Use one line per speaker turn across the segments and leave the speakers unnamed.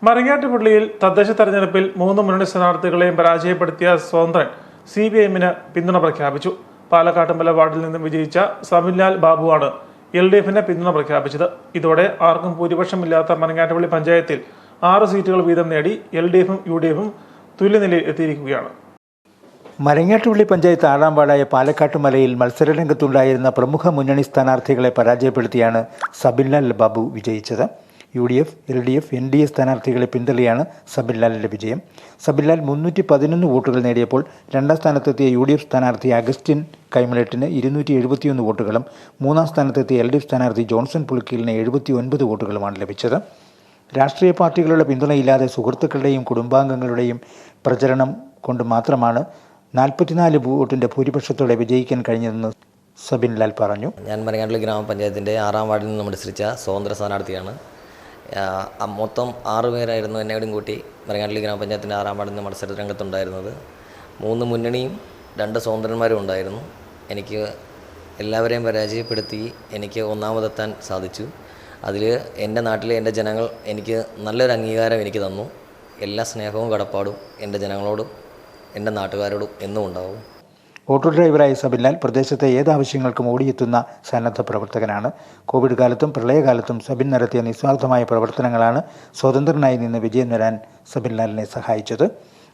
മരങ്ങാട്ടുപള്ളിയിൽ തദ്ദേശ തെരഞ്ഞെടുപ്പിൽ 3 മുന്നണി സ്ഥാനാർത്ഥികളെയും പരാജയപ്പെടുത്തിയ സ്വതന്ത്രൻ CPIഎമ്മിന് പിന്തുണ പ്രഖ്യാപിച്ചു. പാലക്കാട്ടുമല വാർഡിൽ നിന്നും വിജയിച്ച സബിൻലാൽ ബാബുവാണ് LDFിന് പിന്തുണ പ്രഖ്യാപിച്ചത്. ഇതോടെ ആർക്കും ഭൂരിപക്ഷമില്ലാത്ത മരങ്ങാട്ടുപള്ളി പഞ്ചായത്തിൽ 6 സീറ്റുകൾ വീതം നേടി LDFും UDFും തുല്യനിലയിൽ എത്തിയിരിക്കുകയാണ്.
മരങ്ങാട്ടുപള്ളി പഞ്ചായത്ത് 6ാം വാർഡായ പാലക്കാട്ടുമലയിൽ മത്സരരംഗത്തുണ്ടായിരുന്ന പ്രമുഖ മുന്നണി സ്ഥാനാർത്ഥികളെ പരാജയപ്പെടുത്തിയാണ് സബിൻലാൽ ബാബു വിജയിച്ചത്. UDF, LDF, NDA സ്ഥാനാർത്ഥികളെ പിന്തള്ളിയാണ് സബിൻലാലിന്റെ വിജയം. സബിൻലാൽ 311 വോട്ടുകൾ നേടിയപ്പോൾ 2ാം സ്ഥാനത്തെത്തിയ UDF സ്ഥാനാർത്ഥി അഗസ്റ്റിൻ കൈമലട്ടിന് 271 വോട്ടുകളും 3ാം സ്ഥാനത്തെത്തിയ LDF സ്ഥാനാർത്ഥി ജോൺസൺ പുളിക്കലിന് 79 വോട്ടുകളുമാണ് ലഭിച്ചത്. രാഷ്ട്രീയ പാർട്ടികളുടെ പിന്തുണയില്ലാതെ സുഹൃത്തുക്കളുടെയും കുടുംബാംഗങ്ങളുടെയും പ്രചരണം കൊണ്ട് മാത്രമാണ് 44 വോട്ടിന്റെ ഭൂരിപക്ഷത്തോടെ വിജയിക്കാൻ കഴിഞ്ഞതെന്ന് സബിൻലാൽ പറഞ്ഞു.
ഞാൻ മരങ്ങാട്ടുപള്ളി ഗ്രാമപഞ്ചായത്തിൻ്റെ 6ാം വാർഡിൽ നിന്ന് മത്സരിച്ച സ്വതന്ത്ര സ്ഥാനാർത്ഥിയാണ്. മൊത്തം 6 പേരായിരുന്നു എന്നെയും കൂട്ടി മരങ്ങാട്ടുപള്ളി ഗ്രാമപഞ്ചായത്തിൻ്റെ 6ാം വാർഡിൽ നിന്ന് മത്സര രംഗത്തുണ്ടായിരുന്നത്. 3 മുന്നണിയും 2 സ്വതന്ത്രന്മാരും ഉണ്ടായിരുന്നു. എനിക്ക് എല്ലാവരെയും പരാജയപ്പെടുത്തി എനിക്ക് ഒന്നാമതെത്താൻ സാധിച്ചു. അതിൽ എൻ്റെ നാട്ടിലെ എൻ്റെ ജനങ്ങൾ എനിക്ക് നല്ലൊരു അംഗീകാരം എനിക്ക് തന്നു. എല്ലാ സ്നേഹവും കടപ്പാടും എൻ്റെ ജനങ്ങളോടും എൻ്റെ നാട്ടുകാരോടും എന്നും ഉണ്ടാവും.
ഓട്ടോ ഡ്രൈവറായ സബിൻലാൽ പ്രദേശത്തെ ഏതാവശ്യങ്ങൾക്കും ഓടിയെത്തുന്ന സന്നദ്ധ പ്രവർത്തകനാണ്. കോവിഡ് കാലത്തും പ്രളയകാലത്തും സബിൻ നടത്തിയ നിസ്വാർത്ഥമായ പ്രവർത്തനങ്ങളാണ് സ്വതന്ത്രനായി നിന്ന് വിജയം നേടാൻ സബിൻലാലിനെ സഹായിച്ചത്.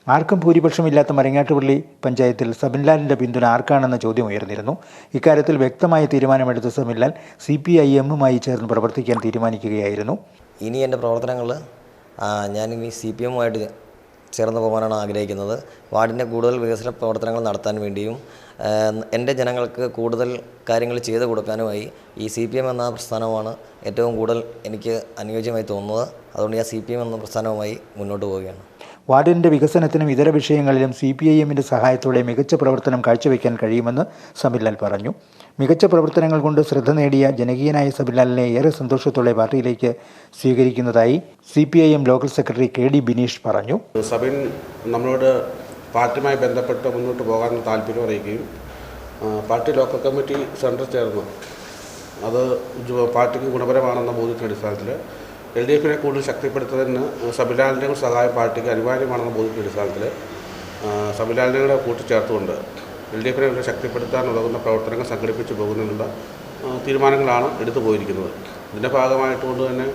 ആർക്കും ഭൂരിപക്ഷമില്ലാത്ത മരങ്ങാട്ടുപള്ളി പഞ്ചായത്തിൽ സബിൻലാലിൻ്റെ പിന്തുണ ആർക്കാണെന്ന ചോദ്യം ഉയർന്നിരുന്നു. ഇക്കാര്യത്തിൽ വ്യക്തമായ തീരുമാനമെടുത്ത സബിൻലാൽ CPIഎമ്മുമായി ചേർന്ന് പ്രവർത്തിക്കാൻ തീരുമാനിക്കുകയായിരുന്നു.
ഇനി എൻ്റെ പ്രവർത്തനങ്ങൾ ഞാനിനി CPIഎമ്മുമായിട്ട് ചേർന്ന് പോകാനാണ് ആഗ്രഹിക്കുന്നത്. വാർഡിൻ്റെ കൂടുതൽ വികസന പ്രവർത്തനങ്ങൾ നടത്താൻ വേണ്ടിയും എൻ്റെ ജനങ്ങൾക്ക് കൂടുതൽ കാര്യങ്ങൾ ചെയ്തു കൊടുക്കാനുമായി ഈ CPIഎം എന്ന പ്രസ്ഥാനമാണ് ഏറ്റവും കൂടുതൽ എനിക്ക് അനുയോജ്യമായി തോന്നുന്നത്. അതുകൊണ്ട് ഞാൻ CPIഎം എന്ന പ്രസ്ഥാനവുമായി മുന്നോട്ട് പോവുകയാണ്.
വാർഡിൻ്റെ വികസനത്തിനും ഇതര വിഷയങ്ങളിലും CPIഎമ്മിൻ്റെ സഹായത്തോടെ മികച്ച പ്രവർത്തനം കാഴ്ചവെക്കാൻ കഴിയുമെന്ന് സബിൻലാൽ പറഞ്ഞു. മികച്ച പ്രവർത്തനങ്ങൾ കൊണ്ട് ശ്രദ്ധ നേടിയ ജനകീയനായ സബിൻലാലിനെ ഏറെ സന്തോഷത്തോടെ പാർട്ടിയിലേക്ക് സ്വീകരിക്കുന്നതായി CPIഎം ലോക്കൽ സെക്രട്ടറി KD ബിനീഷ് പറഞ്ഞു.
സബിൻ നമ്മളോട് പാർട്ടിയുമായി ബന്ധപ്പെട്ട് മുന്നോട്ട് പോകാൻ താല്പര്യം അറിയിക്കുകയും പാർട്ടി ലോക്കൽ കമ്മിറ്റി സെൻറ്റർ ചേർന്നു അത് പാർട്ടിക്ക് ഗുണപരമാണെന്ന ബോധ്യത്തിൻ്റെ അടിസ്ഥാനത്തിൽ LDFിനെ കൂടുതൽ ശക്തിപ്പെടുത്തുന്നതിന് സബിൻലാലിൻ്റെ സഹായം പാർട്ടിക്ക് അനിവാര്യമാണെന്ന ബോധ്യത്തിൻ്റെ അടിസ്ഥാനത്തിൽ സബിൻലാലിനെ കൂടെ കൂട്ടിച്ചേർത്തുകൊണ്ട് LDFിനെ ശക്തിപ്പെടുത്താൻ ഉതകുന്ന പ്രവർത്തനങ്ങൾ സംഘടിപ്പിച്ചു പോകുന്നതിനുള്ള തീരുമാനങ്ങളാണ് എടുത്തു പോയിരിക്കുന്നത്. ഇതിൻ്റെ ഭാഗമായിട്ടുകൊണ്ട് തന്നെ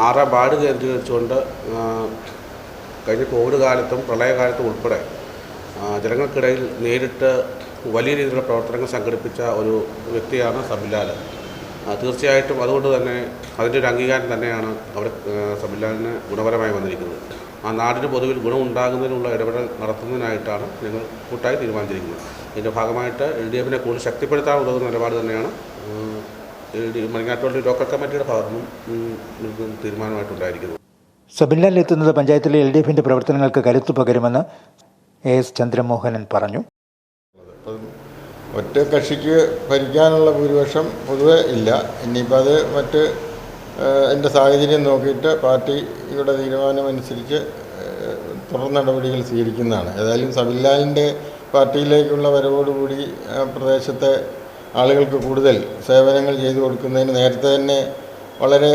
6ാം വാർഡ് കേന്ദ്രീകരിച്ചുകൊണ്ട് കഴിഞ്ഞ കോവിഡ് കാലത്തും പ്രളയകാലത്തും ഉൾപ്പെടെ ജനങ്ങൾക്കിടയിൽ നേരിട്ട് വലിയ രീതിയിലുള്ള പ്രവർത്തനങ്ങൾ സംഘടിപ്പിച്ച ഒരു വ്യക്തിയാണ് സബിൻലാൽ. തീർച്ചയായിട്ടും അതുകൊണ്ട് തന്നെ അതിൻ്റെ ഒരു അംഗീകാരം തന്നെയാണ് അവിടെ സബിൻലാലിന് ഗുണപരമായി വന്നിരിക്കുന്നത്. ആ നാടിന് പൊതുവിൽ ഗുണമുണ്ടാകുന്നതിനുള്ള ഇടപെടൽ നടത്തുന്നതിനായിട്ടാണ് ഞങ്ങൾ കൂട്ടായി തീരുമാനിച്ചിരിക്കുന്നത്. ഇതിൻ്റെ ഭാഗമായിട്ട് LDFിനെ കൂടുതൽ ശക്തിപ്പെടുത്താൻ ഉതകുന്ന നിലപാട് തന്നെയാണ് മരങ്ങാട്ടുപള്ളി ലോക്കൽ കമ്മിറ്റിയുടെ ഭാഗത്തുനിന്നും തീരുമാനമായിട്ടുണ്ടായിരിക്കുന്നത്.
സബിൻലാൽ എത്തുന്നത് പഞ്ചായത്തിലെ LDFിൻ്റെ പ്രവർത്തനങ്ങൾക്ക് കരുത്തു പകരുമെന്ന് AS ചന്ദ്രമോഹനൻ പറഞ്ഞു.
ഒറ്റ കക്ഷിക്ക് ഭരിക്കാനുള്ള ഭൂരിപക്ഷം പൊതുവെ ഇല്ല. ഇനിയിപ്പോൾ അത് മറ്റ് എൻ്റെ സാഹചര്യം നോക്കിയിട്ട് പാർട്ടിയുടെ തീരുമാനമനുസരിച്ച് തുടർ നടപടികൾ സ്വീകരിക്കുന്നതാണ്. ഏതായാലും സബിൻലാലിൻ്റെ പാർട്ടിയിലേക്കുള്ള വരവോടുകൂടി പ്രദേശത്തെ ആളുകൾക്ക് കൂടുതൽ സേവനങ്ങൾ ചെയ്തു കൊടുക്കുന്നതിന് നേരത്തെ തന്നെ വളരെ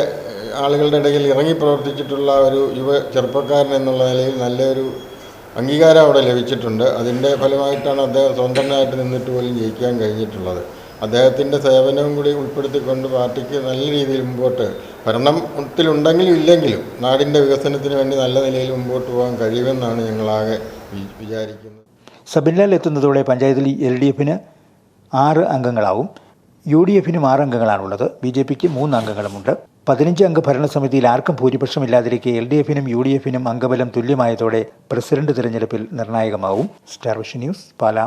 ആളുകളുടെ ഇടയിൽ ഇറങ്ങി പ്രവർത്തിച്ചിട്ടുള്ള ഒരു ചെറുപ്പക്കാരൻ എന്നുള്ള നിലയിൽ നല്ലൊരു അംഗീകാരം അവിടെ ലഭിച്ചിട്ടുണ്ട്. അതിൻ്റെ ഫലമായിട്ടാണ് അദ്ദേഹം സ്വതന്ത്രനായിട്ട് നിന്നിട്ട് പോലും ജയിക്കാൻ കഴിഞ്ഞിട്ടുള്ളത്. അദ്ദേഹത്തിൻ്റെ സേവനവും കൂടി ഉൾപ്പെടുത്തിക്കൊണ്ട് പാർട്ടിക്ക് നല്ല രീതിയിൽ മുമ്പോട്ട് ഭരണത്തിലുണ്ടെങ്കിലും ഇല്ലെങ്കിലും നാടിൻ്റെ വികസനത്തിന് വേണ്ടി നല്ല നിലയിൽ മുമ്പോട്ട് പോകാൻ കഴിയുമെന്നാണ് ഞങ്ങളാകെ വിചാരിക്കുന്നത്.
സബിൻലാൽ എത്തുന്നതോടെ പഞ്ചായത്തിൽ LDFിന് 6 അംഗങ്ങളാവും. UDFിനും 6 അംഗങ്ങളാണുള്ളത്. BJPക്ക് 3 അംഗങ്ങളുമുണ്ട്. 15 അംഗ ഭരണസമിതിയിൽ ആർക്കും ഭൂരിപക്ഷമില്ലാതിരിക്കെ LDFിനും UDFിനും അംഗബലം തുല്യമായതോടെ പ്രസിഡന്റ് തിരഞ്ഞെടുപ്പിൽ നിർണായകമാവും. Star vision news, Pala.